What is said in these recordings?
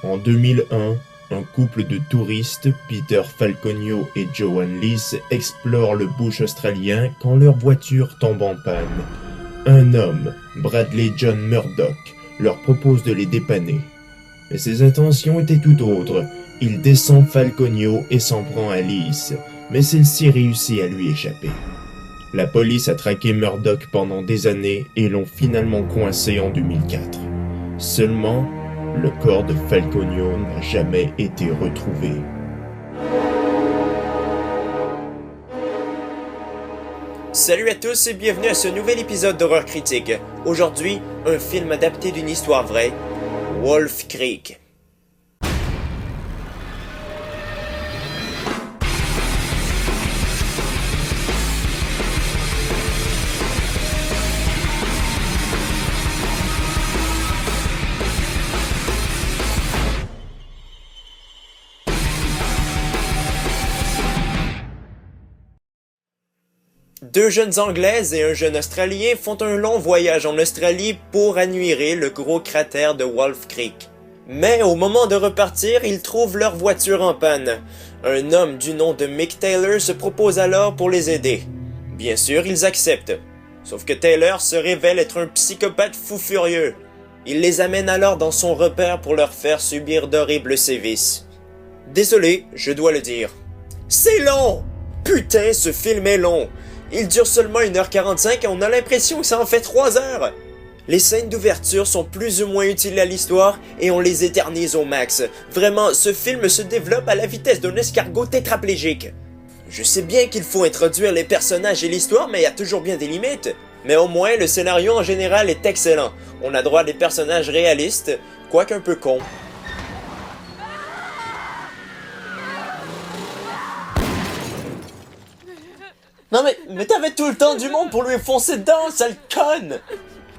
En 2001, un couple de touristes, Peter Falconio et Joanne Lees, explorent le bush australien quand leur voiture tombe en panne. Un homme, Bradley John Murdoch, leur propose de les dépanner. Mais ses intentions étaient tout autres. Il descend Falconio et s'en prend à Lees, mais celle-ci réussit à lui échapper. La police a traqué Murdoch pendant des années et l'ont finalement coincé en 2004. Seulement, le corps de Falconio n'a jamais été retrouvé. Salut à tous et bienvenue à ce nouvel épisode d'Horreur Critique. Aujourd'hui, un film adapté d'une histoire vraie, Wolf Creek. Deux jeunes Anglaises et un jeune Australien font un long voyage en Australie pour admirer le gros cratère de Wolf Creek. Mais au moment de repartir, ils trouvent leur voiture en panne. Un homme du nom de Mick Taylor se propose alors pour les aider. Bien sûr, ils acceptent. Sauf que Taylor se révèle être un psychopathe fou furieux. Il les amène alors dans son repère pour leur faire subir d'horribles sévices. Désolé, je dois le dire. C'est long! Putain, ce film est long! Il dure seulement 1h45 et on a l'impression que ça en fait 3 heures. Les scènes d'ouverture sont plus ou moins utiles à l'histoire et on les éternise au max. Vraiment, ce film se développe à la vitesse d'un escargot tétraplégique. Je sais bien qu'il faut introduire les personnages et l'histoire, mais il y a toujours bien des limites. Mais au moins, le scénario en général est excellent. On a droit à des personnages réalistes, quoique un peu cons. Non mais t'avais tout le temps du monde pour lui foncer dedans, sale conne!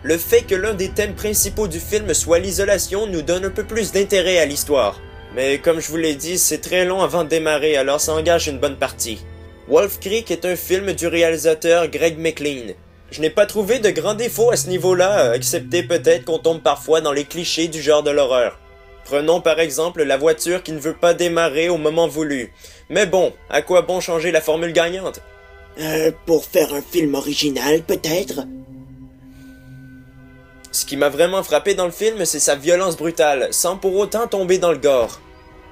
Le fait que l'un des thèmes principaux du film soit l'isolation nous donne un peu plus d'intérêt à l'histoire. Mais comme je vous l'ai dit, c'est très long avant de démarrer, alors ça engage une bonne partie. Wolf Creek est un film du réalisateur Greg McLean. Je n'ai pas trouvé de grands défauts à ce niveau-là, excepté peut-être qu'on tombe parfois dans les clichés du genre de l'horreur. Prenons par exemple la voiture qui ne veut pas démarrer au moment voulu. Mais bon, à quoi bon changer la formule gagnante? Pour faire un film original, peut-être? Ce qui m'a vraiment frappé dans le film, c'est sa violence brutale, sans pour autant tomber dans le gore.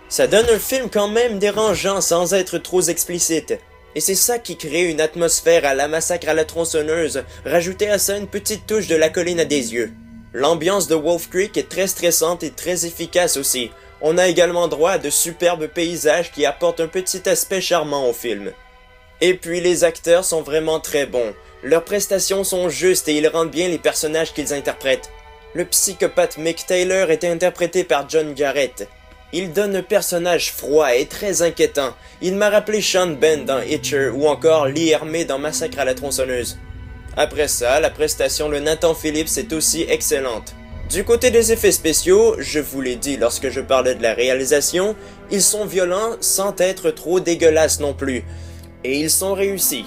Ça donne un film quand même dérangeant sans être trop explicite. Et c'est ça qui crée une atmosphère à la massacre à la tronçonneuse, rajouter à ça une petite touche de la colline à des yeux. L'ambiance de Wolf Creek est très stressante et très efficace aussi. On a également droit à de superbes paysages qui apportent un petit aspect charmant au film. Et puis les acteurs sont vraiment très bons. Leurs prestations sont justes et ils rendent bien les personnages qu'ils interprètent. Le psychopathe Mick Taylor est interprété par John Jarrett. Il donne un personnage froid et très inquiétant. Il m'a rappelé Sean Ben dans Hitcher ou encore Lee Ermey dans Massacre à la tronçonneuse. Après ça, la prestation de Nathan Phillips est aussi excellente. Du côté des effets spéciaux, je vous l'ai dit lorsque je parlais de la réalisation, ils sont violents sans être trop dégueulasses non plus. Et ils sont réussis.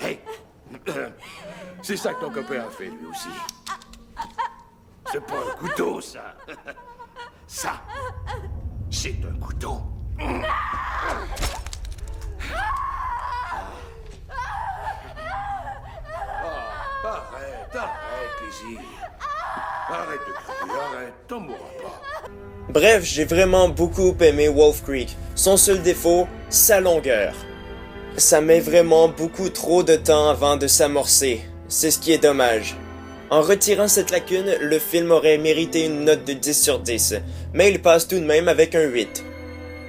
Hey, c'est ça que ton copain a fait lui aussi. C'est pas un couteau, ça. Ça, c'est un couteau. Oh, arrête, Lizzie. Arrête de crier, arrête, t'en mourras pas. Bref, j'ai vraiment beaucoup aimé Wolf Creek. Son seul défaut, sa longueur. Ça met vraiment beaucoup trop de temps avant de s'amorcer. C'est ce qui est dommage. En retirant cette lacune, le film aurait mérité une note de 10 sur 10, mais il passe tout de même avec un 8.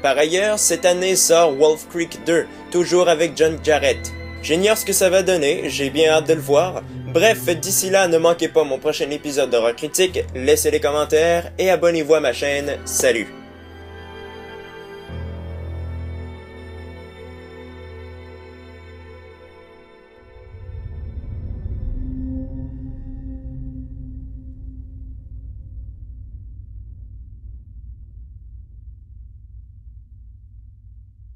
Par ailleurs, cette année sort Wolf Creek 2, toujours avec John Jarrett. J'ignore ce que ça va donner, j'ai bien hâte de le voir. Bref, d'ici là, ne manquez pas mon prochain épisode d'Horreur Critique, laissez les commentaires et abonnez-vous à ma chaîne. Salut!